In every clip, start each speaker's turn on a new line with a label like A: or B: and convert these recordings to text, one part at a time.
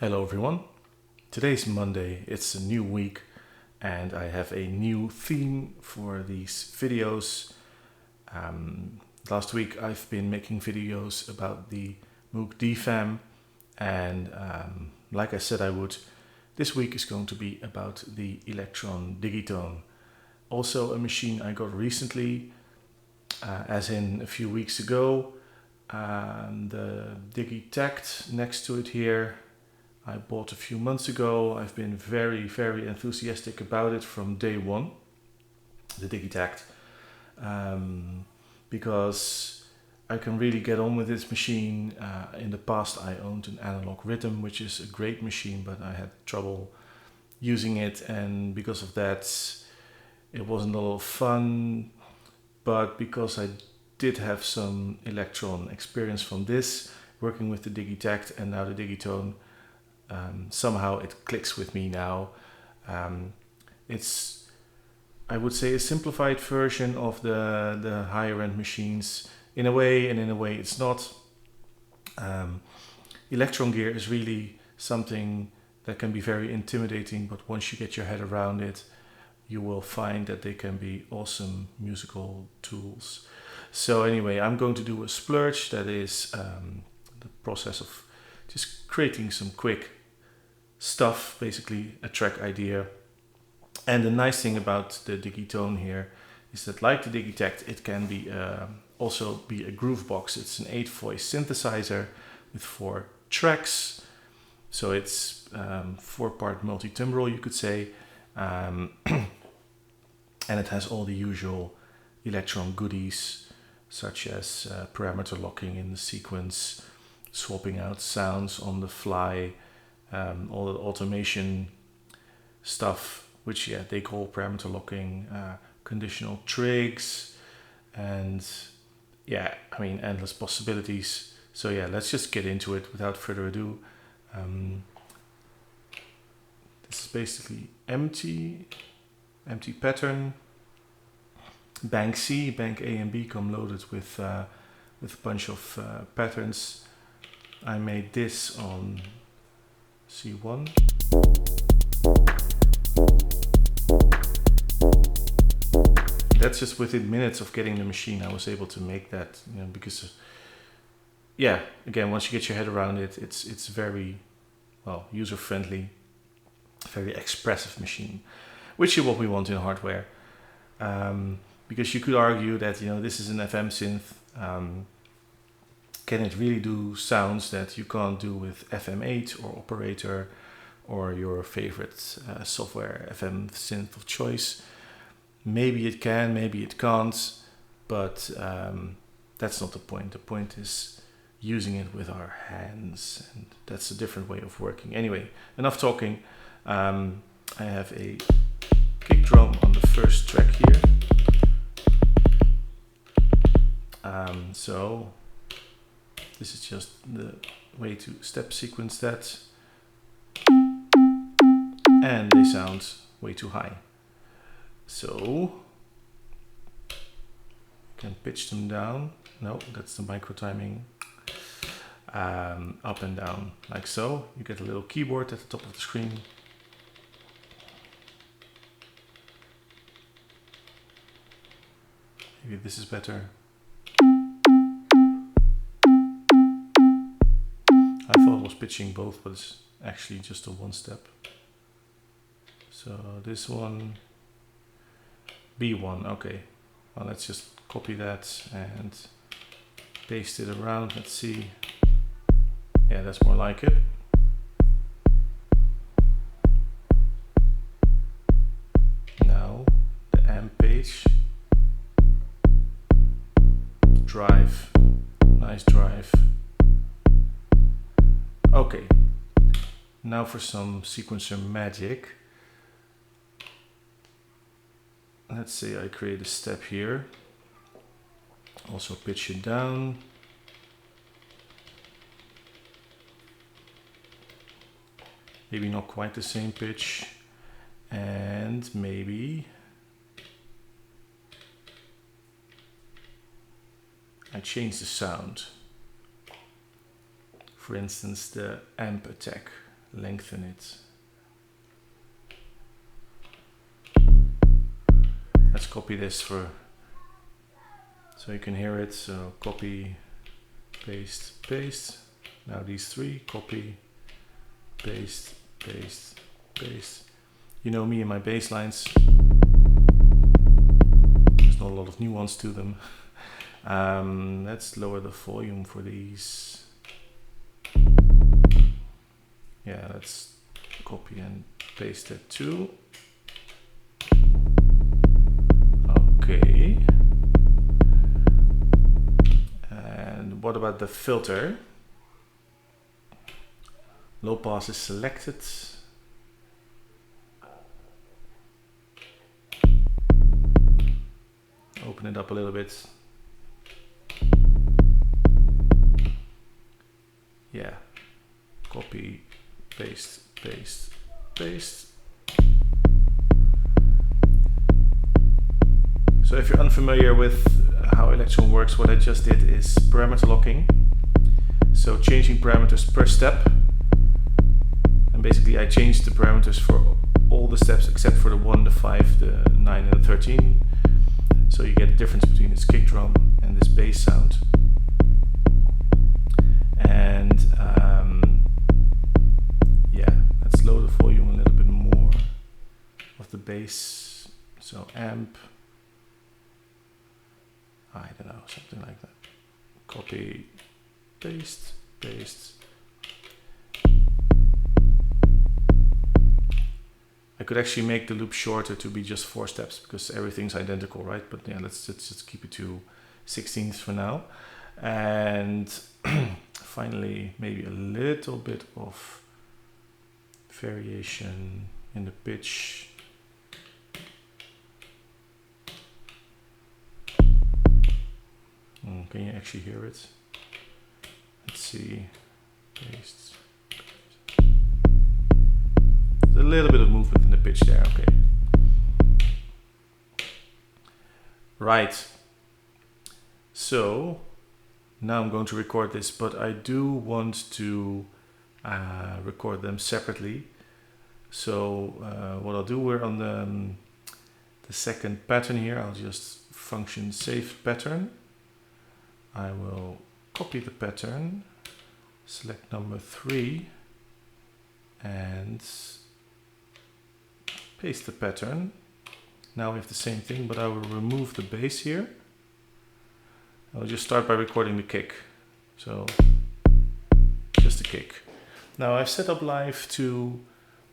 A: Hello everyone. Today's Monday, it's a new week and I have a new theme for these videos. Last week I've been making videos about the Moog DFAM and like I said I would, this week is going to be about the Elektron Digitone. Also a machine I got recently, as in a few weeks ago. The Digitakt next to it here I bought a few months ago. I've been very enthusiastic about it from day one, the Digitakt, because I can really get on with this machine. In the past I owned an analog rhythm, which is a great machine, but I had trouble using it, and because of that it wasn't a lot of fun. But because I did have some Elektron experience from this, working with the Digitakt and now the Digitone, somehow it clicks with me now. It's, I would say, a simplified version of the higher end machines in a way, and in a way it's not. Elektron gear is really something that can be very intimidating, but once you get your head around it, you will find that they can be awesome musical tools. So anyway, I'm going to do a splurge, that is the process of just creating some quick stuff, basically a track idea. And the nice thing about the Digitone here is that, like the Digitakt, it can be also be a groove box. It's an 8-voice synthesizer with 4 tracks, so it's 4-part multi-timbral, you could say, and it has all the usual Elektron goodies, such as parameter locking in the sequence, swapping out sounds on the fly, all the automation stuff, which they call parameter locking, conditional trigs, and endless possibilities. So let's just get into it without further ado. This is basically empty pattern. Bank C, bank A and B come loaded with a bunch of patterns. I made this on C1. That's just within minutes of getting the machine I was able to make that, because again, once you get your head around it, it's very user friendly, very expressive machine, which is what we want in hardware. Because you could argue that this is an FM synth. Can it really do sounds that you can't do with FM8 or Operator or your favorite software FM synth of choice? Maybe it can, maybe it can't, but that's not the point. The point is using it with our hands, and that's a different way of working. Anyway, enough talking. I have a kick drum on the first track here. So this is just the way to step sequence that, and they sound way too high. So you can pitch them down. No, that's the micro timing. Up and down, like so. You get a little keyboard at the top of the screen. Maybe this is better. I thought I was pitching both, but it's actually just a one step. So this one, B1, okay. Well, let's just copy that and paste it around. Let's see. Yeah, that's more like it. Now the amp page. Drive, nice drive. Okay, now for some sequencer magic. Let's say I create a step here. Also pitch it down. Maybe not quite the same pitch. And maybe I change the sound. For instance, the amp attack. lengthen it. Let's copy this so you can hear it. So copy, paste, paste. Now these three, copy, paste, paste, paste. You know me and my bass lines. There's not a lot of nuance to them. Let's lower the volume for these. Yeah, let's copy and paste that too. Okay. And what about the filter? Low pass is selected. Open it up a little bit. Yeah. Copy, paste, paste, paste. So if you're unfamiliar with how Elektron works, what I just did is parameter locking. So changing parameters per step. And basically I changed the parameters for all the steps except for the 1, the 5, the 9 and the 13. So you get a difference between this kick drum and this bass sound. And yeah, let's lower the volume a little bit more of the bass. So amp, I don't know, something like that. Copy, paste, paste. I could actually make the loop shorter to be just 4 steps because everything's identical, right? But yeah, let's just keep it to 16ths for now. And finally, maybe a little bit of variation in the pitch. Can you actually hear it? Let's see. Paste. There's a little bit of movement in the pitch there, okay. Right. So now I'm going to record this, but I do want to record them separately. So what I'll do, we're on the second pattern here. I'll just function save pattern. I will copy the pattern, select number 3 and paste the pattern. Now we have the same thing, but I will remove the bass here. I'll just start by recording the kick. So just the kick. Now I've set up live to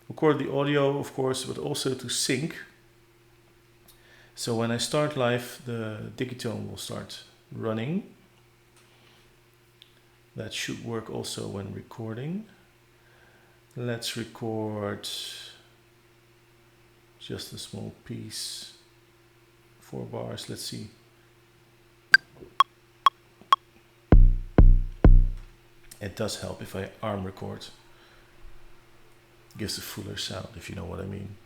A: record the audio, of course, but also to sync. So when I start live, the Digitone will start running. That should work also when recording. Let's record just a small piece, 4 bars, let's see. It does help if I arm record. Gives a fuller sound, if you know what I mean.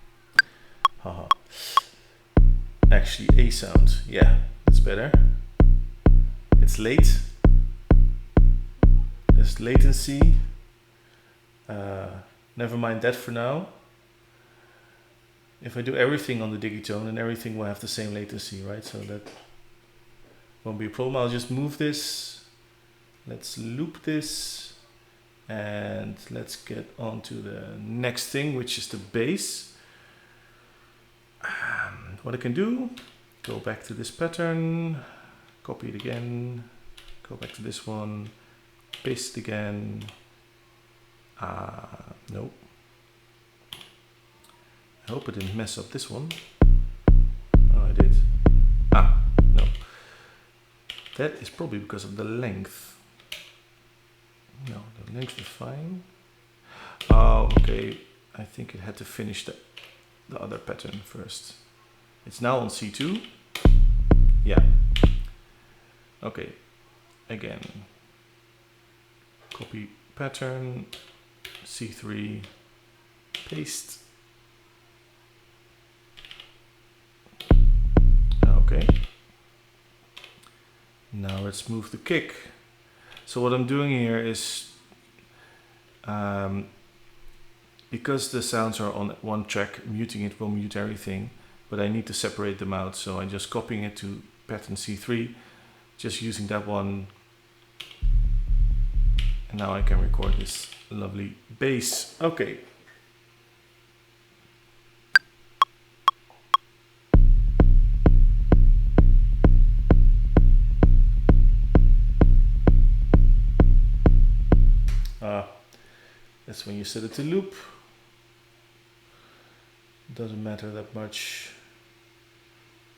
A: Haha. Actually, a sound, yeah, it's better. It's late. There's latency. Never mind that for now. If I do everything on the Digitone, then everything will have the same latency, right? So that won't be a problem. I'll just move this. Let's loop this. And let's get on to the next thing, which is the bass. What I can do, go back to this pattern, copy it again, go back to this one, paste it again. Nope. I hope I didn't mess up this one. Oh, I did. No. That is probably because of the length. No, the length is fine. Oh, okay. I think it had to finish the other pattern first. It's now on C2. Yeah. Okay. Again. Copy pattern. C3. Paste. Okay. Now let's move the kick. So what I'm doing here is because the sounds are on one track, muting it will mute everything, but I need to separate them out, so I'm just copying it to pattern C3, just using that one, and now I can record this lovely bass. Okay. That's when you set it to loop. Doesn't matter that much.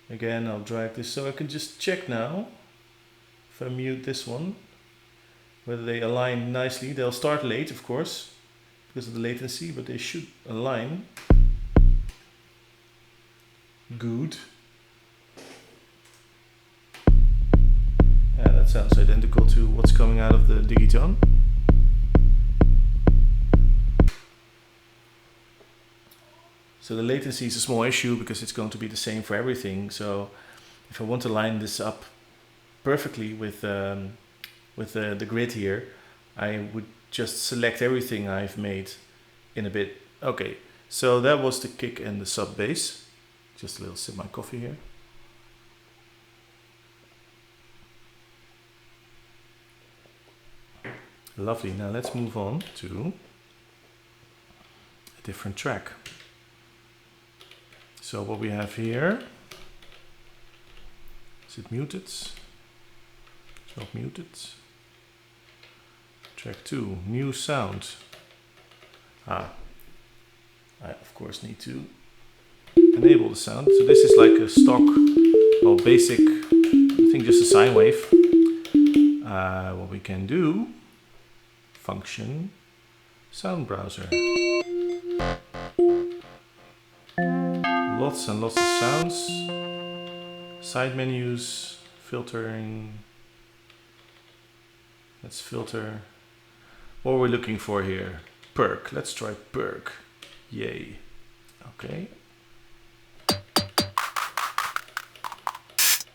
A: Again, I'll drag this so I can just check now. If I mute this one, whether they align nicely. They'll start late, of course, because of the latency, but they should align. Good. Yeah, that sounds identical to what's coming out of the Digitone. So the latency is a small issue because it's going to be the same for everything. So if I want to line this up perfectly with the grid here, I would just select everything I've made in a bit. Okay, so that was the kick and the sub bass. Just a little sip of my coffee here. Lovely. Now let's move on to a different track. So what we have here, is it muted? It's not muted. Track 2, new sound. I of course need to enable the sound. So this is like a stock, well, basic, I think just a sine wave. What we can do, function, sound browser. Lots and lots of sounds, side menus, filtering. Let's filter. What we're looking for here, perk. Let's try perk. Yay. Okay.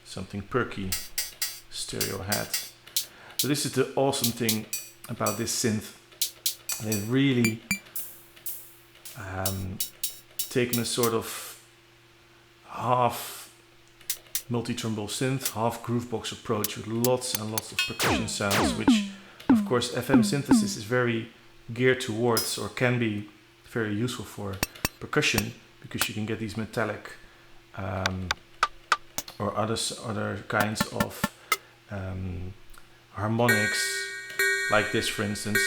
A: Something perky. Stereo hat. So this is the awesome thing about this synth. They've really taken a sort of half multi-trumbull synth, half groovebox approach with lots and lots of percussion sounds, which of course FM synthesis is very geared towards, or can be very useful for percussion, because you can get these metallic or other kinds of harmonics, like this for instance,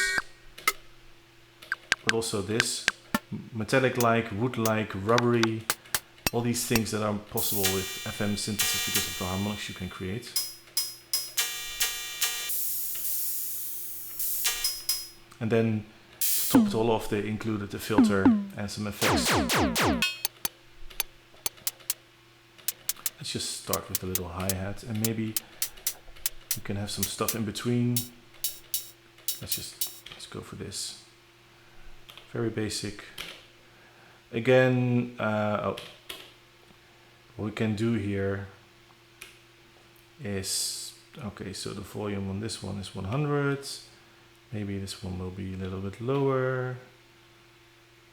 A: but also this metallic-like, wood-like, rubbery, all these things that are possible with FM synthesis because of the harmonics you can create. And then to top it all off, they included a filter and some effects. Let's just start with a little hi-hat, and maybe you can have some stuff in between. Let's go for this. Very basic. Again, what we can do here is, okay, so the volume on this one is 100. Maybe this one will be a little bit lower.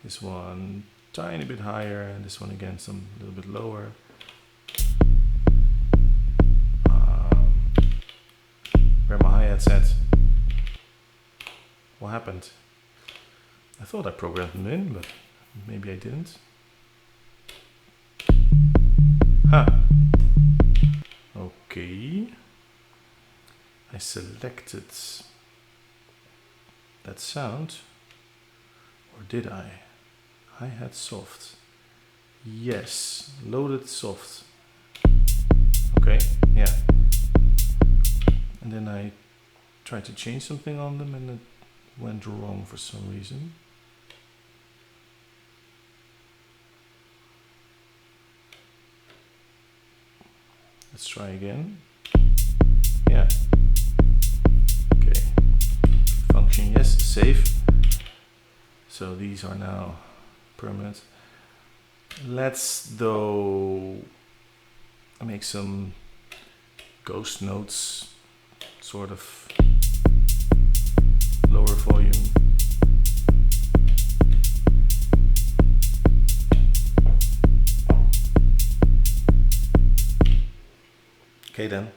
A: This one tiny bit higher, and this one again some a little bit lower. Where my hi-hat's at? What happened? I thought I programmed them in, but maybe I didn't. Okay. I selected that sound, or did I? Hi-hat soft. Yes, loaded soft. Okay, yeah. And then I tried to change something on them and it went wrong for some reason. Let's try again. Yeah. Okay. Function, yes, save. So these are now permanent. Let's though make some ghost notes, sort of lower volume. Okay then.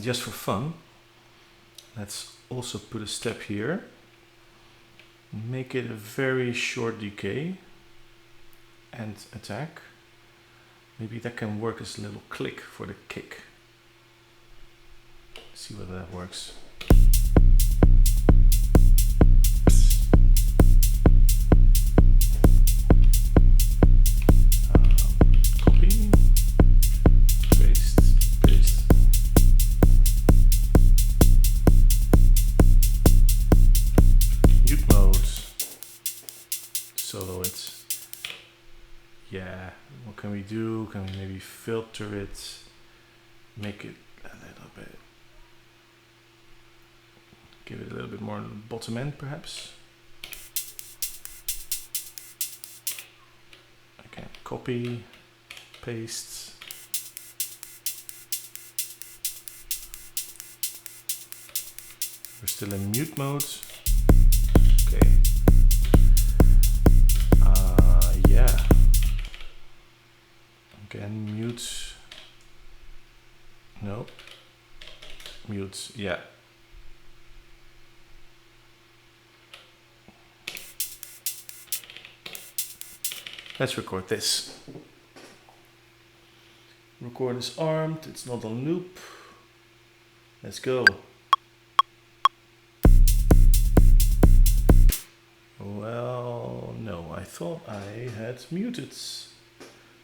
A: Just for fun, let's also put a step here. Make it a very short decay and attack. Maybe that can work as a little click for the kick. See whether that works. Copy, paste, paste. Mute mode. Solo it. Yeah, what can we do? Can we maybe filter it? Make it a little bit. Give it a little bit more on the bottom end, perhaps. Okay, copy, paste. We're still in mute mode. Okay. Yeah. Again, mute. No. Mute, yeah. Let's record this. Record is armed, it's not on loop. Let's go. Well, no, I thought I had muted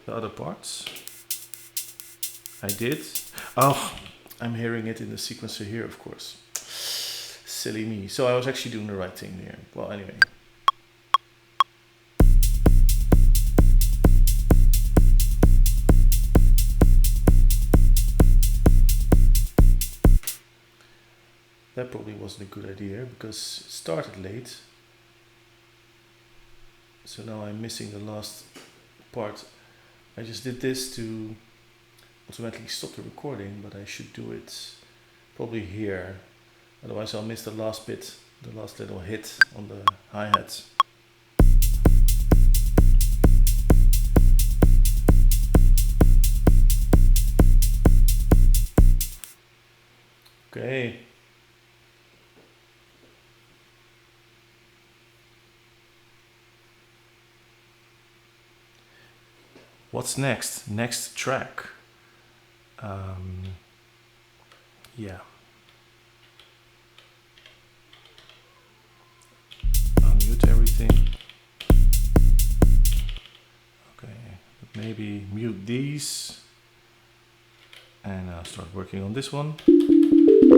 A: the other parts. I did. Oh, I'm hearing it in the sequencer here, of course. Silly me. So I was actually doing the right thing here. Well, anyway. That probably wasn't a good idea because it started late. So now I'm missing the last part. I just did this to automatically stop the recording, but I should do it probably here. Otherwise I'll miss the last bit, the last little hit on the hi-hat. Okay. What's next? Next track. Yeah. Unmute everything. Okay, but maybe mute these. And I'll start working on this one.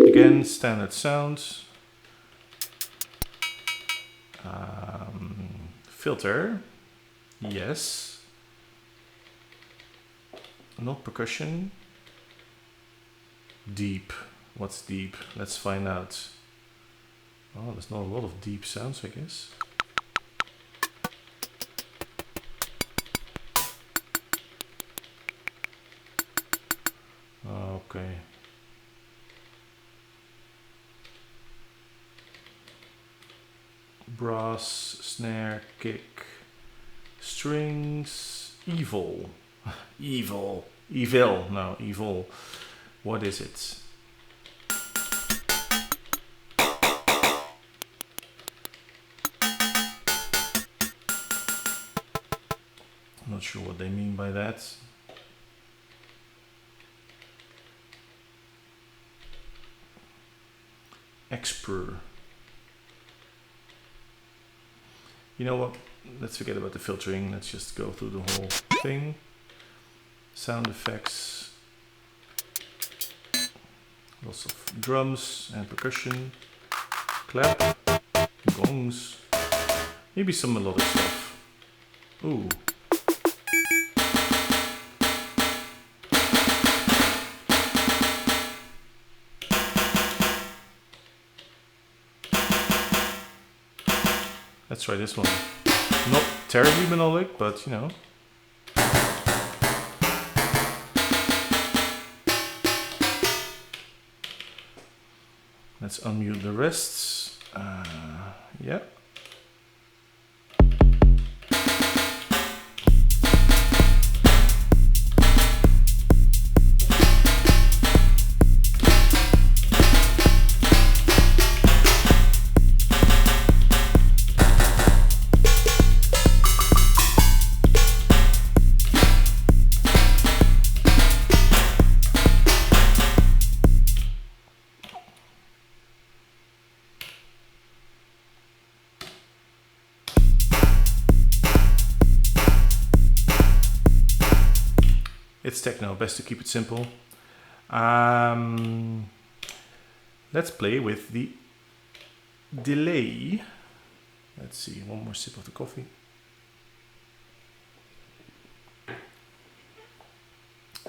A: Again, standard sounds. Filter. Yes. Not percussion. Deep. What's deep? Let's find out. Oh, there's not a lot of deep sounds, I guess. Okay. Brass, snare, kick, strings, evil. Evil. Evil. No, evil. What is it? I'm not sure what they mean by that. Expert. You know what? Let's forget about the filtering. Let's just go through the whole thing. Sound effects. Lots of drums and percussion. Clap. Gongs. Maybe some melodic stuff. Ooh. Let's try this one. Not terribly melodic, but you know. Let's unmute the rests. Yeah. it's techno, best to keep it simple. Let's play with the delay. Let's see, one more sip of the coffee.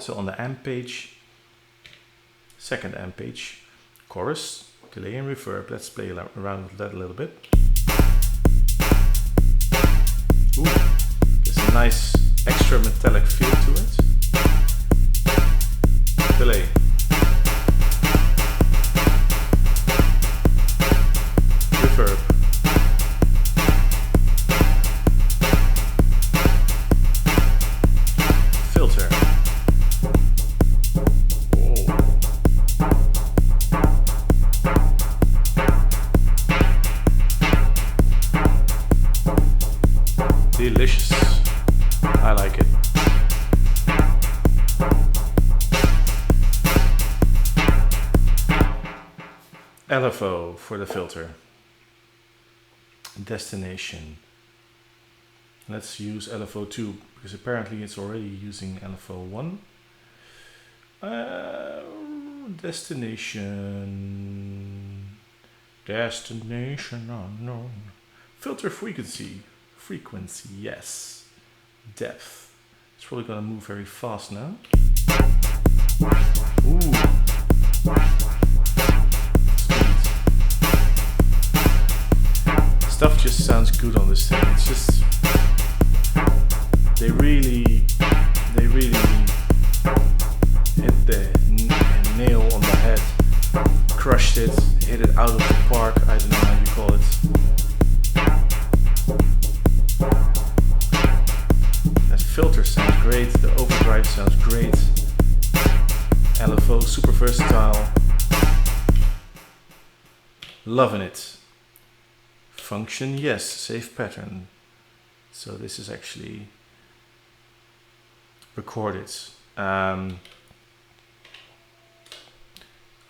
A: So on the amp page, second amp page, chorus, delay and reverb. Let's play around with that a little bit. Ooh, there's a nice extra metallic feel to it. Delay. Reverb. Filter. Delicious. I like it. LFO for the filter. Destination. Let's use LFO2 because apparently it's already using LFO1. Destination. Destination unknown. Filter frequency. Frequency, yes. Depth. It's probably gonna move very fast now. Ooh. Speed. Stuff just sounds good on this thing. It's just they really hit the nail on the head, crushed it, hit it out of the park. I don't know how you call it. Filter sounds great, the overdrive sounds great, LFO super versatile, loving it. Function, yes, save pattern. So this is actually recorded.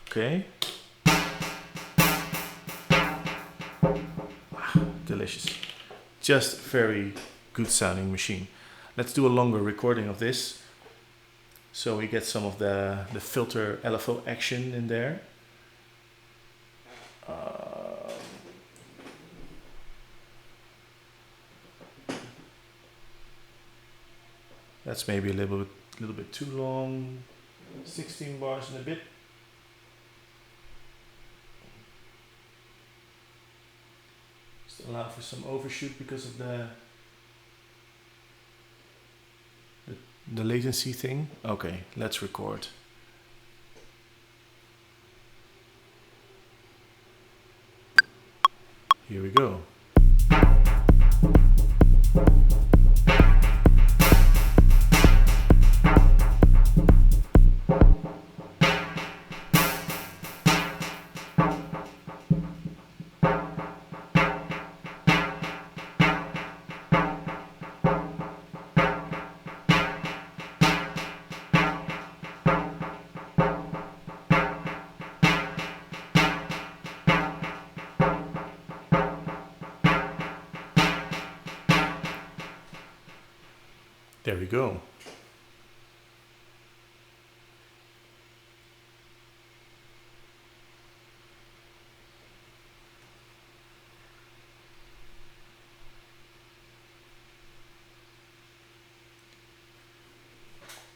A: Okay. Wow, delicious. Just very good sounding machine. Let's do a longer recording of this, so we get some of the filter LFO action in there. That's maybe a little bit too long. 16 bars and a bit. Just allow for some overshoot because of the latency thing. Okay, let's record. Here we go. There we go.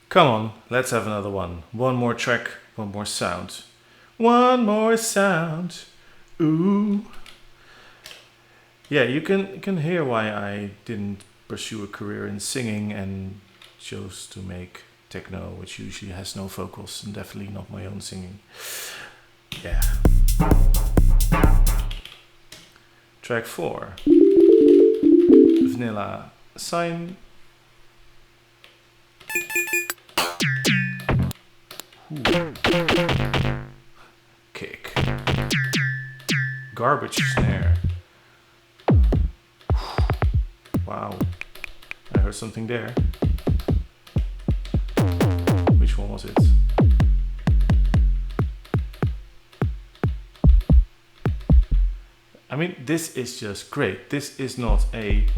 A: Come on, let's have another one. One more track, one more sound. One more sound. Ooh. Yeah, you can hear why I didn't pursue a career in singing and chose to make techno, which usually has no vocals and definitely not my own singing. Yeah. Track 4. Vanilla Sign. Ooh. Kick. Garbage snare. Wow. I heard something there. Which one was it? I mean, this is just great. This is not a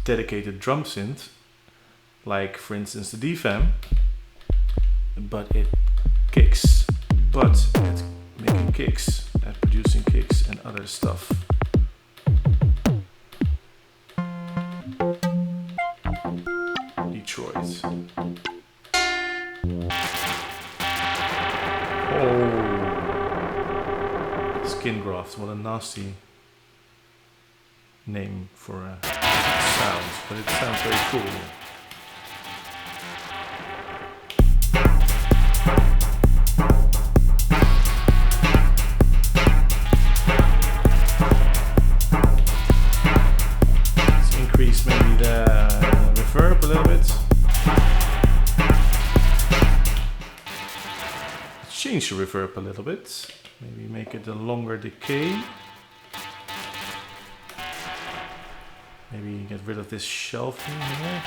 A: dedicated drum synth, like for instance the DFAM. but it kicks. But at making kicks, at producing kicks and other stuff. Detroit. Oh, skin grafts. What a nasty name for a sound, but it sounds very cool. Let's increase maybe the reverb a little bit. Let's change the reverb a little bit. Maybe make it a longer decay. Maybe get rid of this shelving here.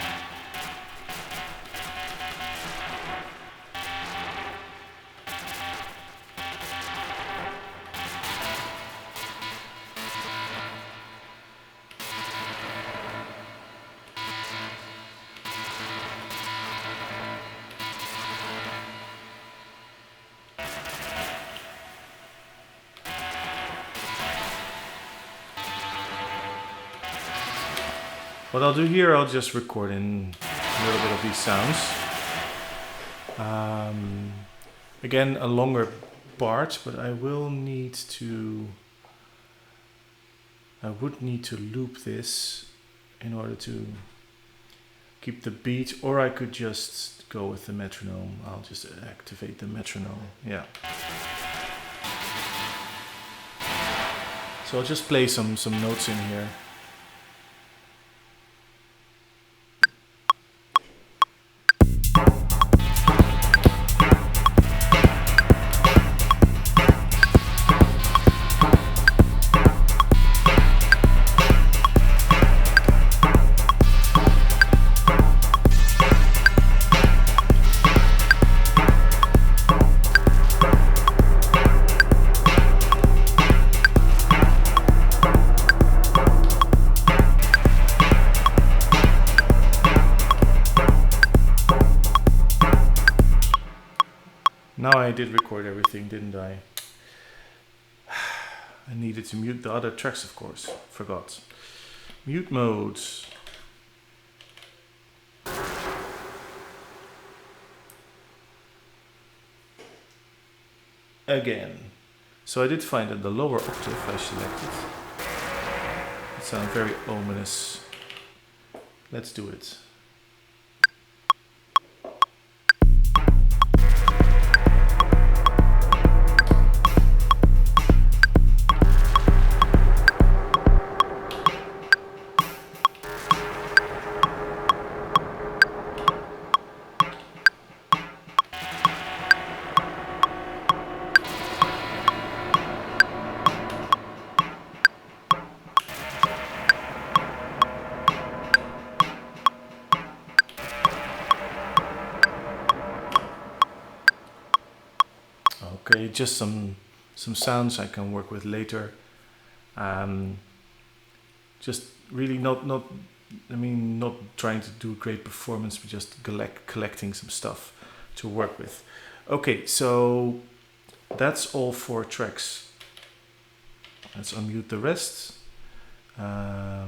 A: What I'll do here, I'll just record in a little bit of these sounds. Again, a longer part, but I would need to loop this in order to keep the beat, or I could just go with the metronome. I'll just activate the metronome, yeah. So I'll just play some notes in here. Now I did record everything, didn't I? I needed to mute the other tracks, of course. Forgot. Mute mode. Again. So I did find that the lower octave I selected. It sounds very ominous. Let's do it. Okay, just some sounds I can work with later. Just really not trying to do a great performance, but just collecting some stuff to work with. Okay, so that's all 4 tracks. Let's unmute the rest. Yeah,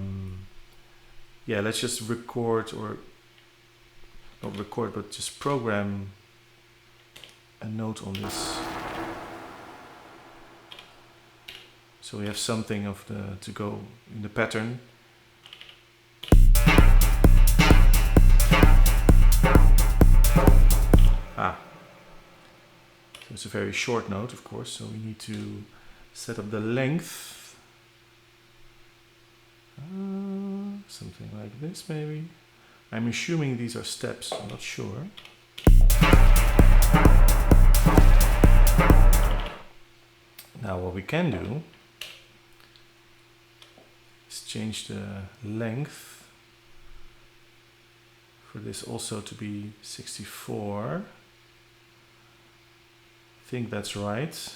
A: let's just record, or not record, but just program a note on this. So we have something of to go in the pattern. So it's a very short note, of course, so we need to set up the length. Something like this, maybe. I'm assuming these are steps, I'm not sure. Now what we can do is change the length for this also to be 64. I think that's right.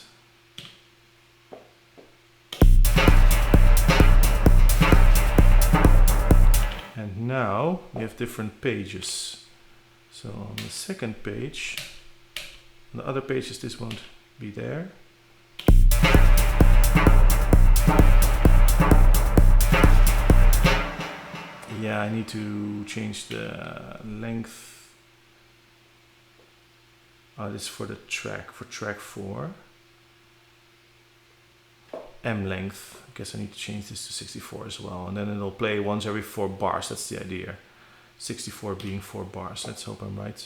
A: And now we have different pages. So on the second page, On the other pages this won't be there. Yeah, I need to change the length. Oh, this is for the track, for track 4. M length. I guess I need to change this to 64 as well. And then it'll play once every 4 bars. That's the idea. 64 being 4 bars. Let's hope I'm right.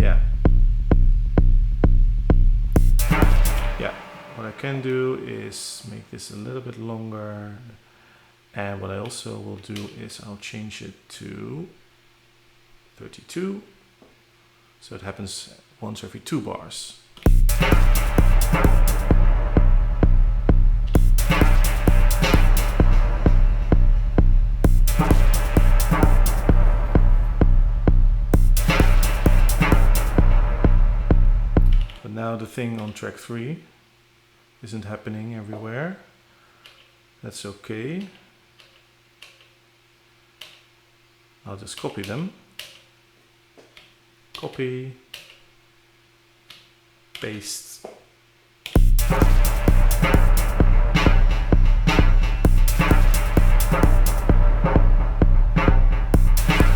A: Yeah. Yeah. What I can do is make this a little bit longer. And what I also will do is I'll change it to 32. So it happens once every 2 bars. But now the thing on track 3 isn't happening everywhere. That's okay. I'll just copy them. Copy. Paste.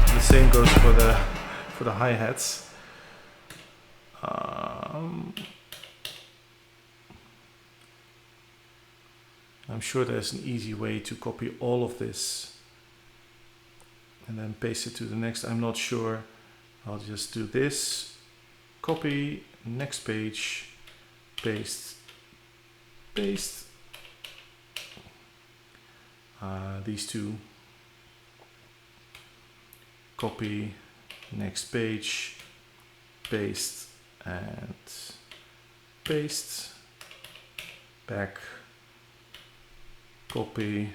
A: The same goes for the hi-hats. I'm sure there's an easy way to copy all of this and then paste it to the next. I'm not sure. I'll just do this. Copy, next page, paste, paste. These two. Copy, next page, paste, and paste. Back. Copy,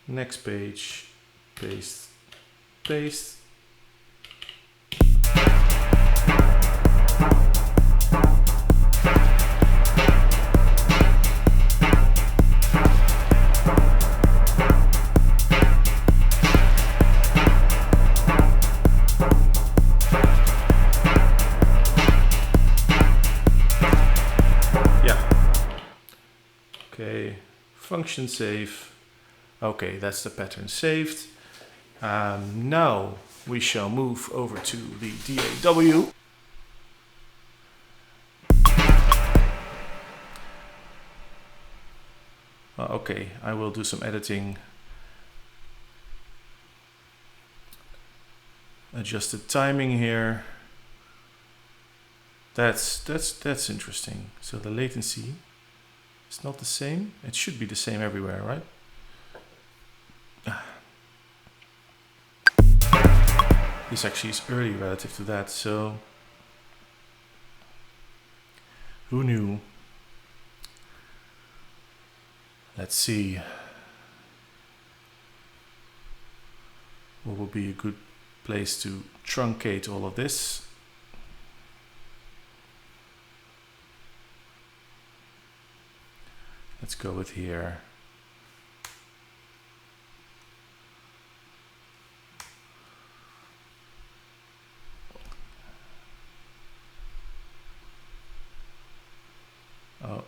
A: next page, paste, paste. Function save. Okay, that's the pattern saved. Now we shall move over to the DAW. Okay, I will do some editing. Adjust the timing here. That's interesting. So the latency. It's not the same. It should be the same everywhere, right? This actually is early relative to that, so who knew? Let's see. What would be a good place to truncate all of this? Let's go with here. Oh.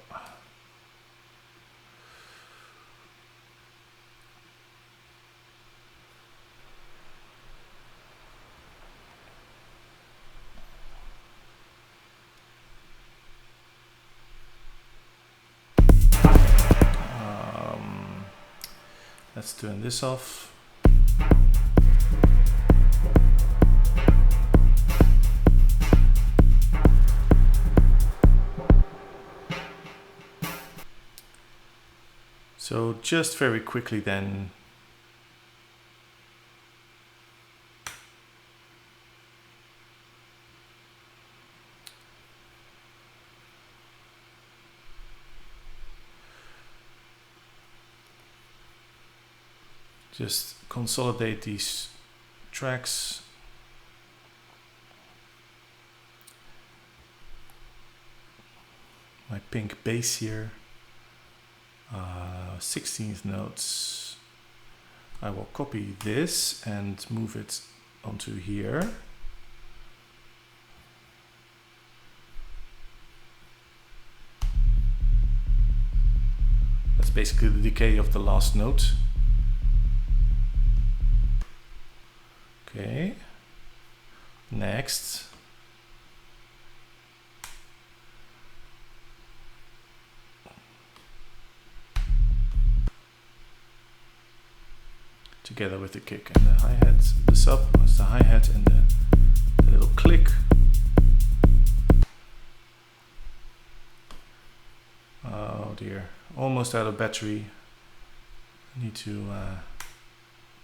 A: Let's turn this off. So just very quickly then, just consolidate these tracks. My pink bass here, 16th notes. I will copy this and move it onto here. That's basically the decay of the last note. Okay, next. Together with the kick and the hi-hat. The sub was the hi-hat and the little click. Oh dear, almost out of battery. I need to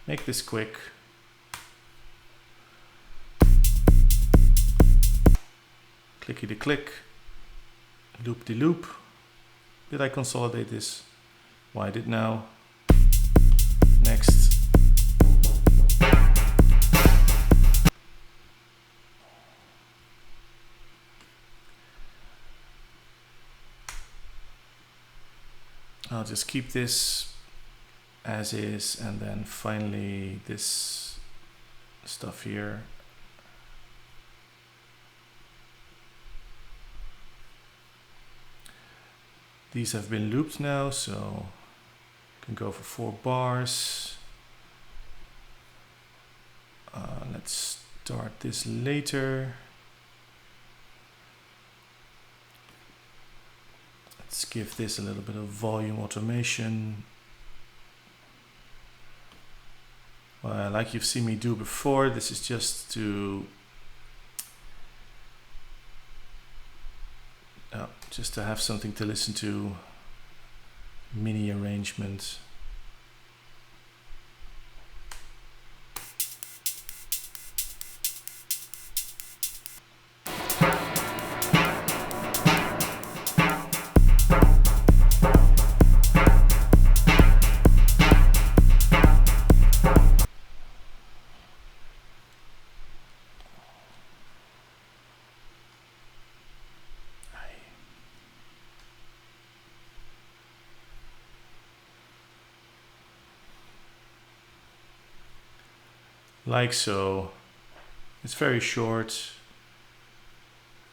A: make this quick. Clicky the click, loop de loop. Did I consolidate this? Why I did now? Next. I'll just keep this as is, and then finally this stuff here. These have been looped now, so I can go for 4 bars. Let's start this later. Let's give this a little bit of volume automation. Like you've seen me do before, this is just to have something to listen to. Mini arrangement. Like so. It's very short.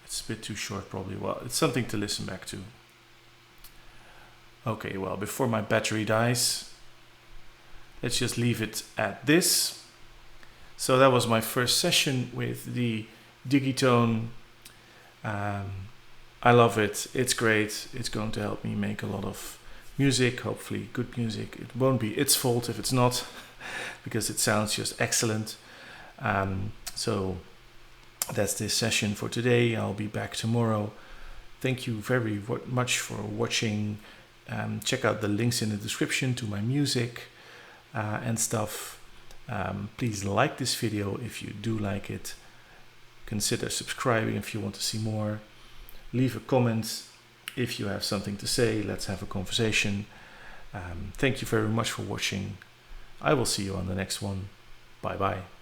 A: It's a bit too short probably. Well, it's something to listen back to. Okay, well, before my battery dies, let's just leave it at this. So that was my first session with the Digitone. I love it. It's great. It's going to help me make a lot of music, hopefully good music. It won't be its fault if it's not, because it sounds just excellent. So that's this session for today. I'll be back tomorrow. Thank you very much for watching. Check out the links in the description to my music and stuff. Please like this video if you do like it. Consider subscribing if you want to see more. Leave a comment if you have something to say. Let's have a conversation. Thank you very much for watching. I will see you on the next one. Bye bye.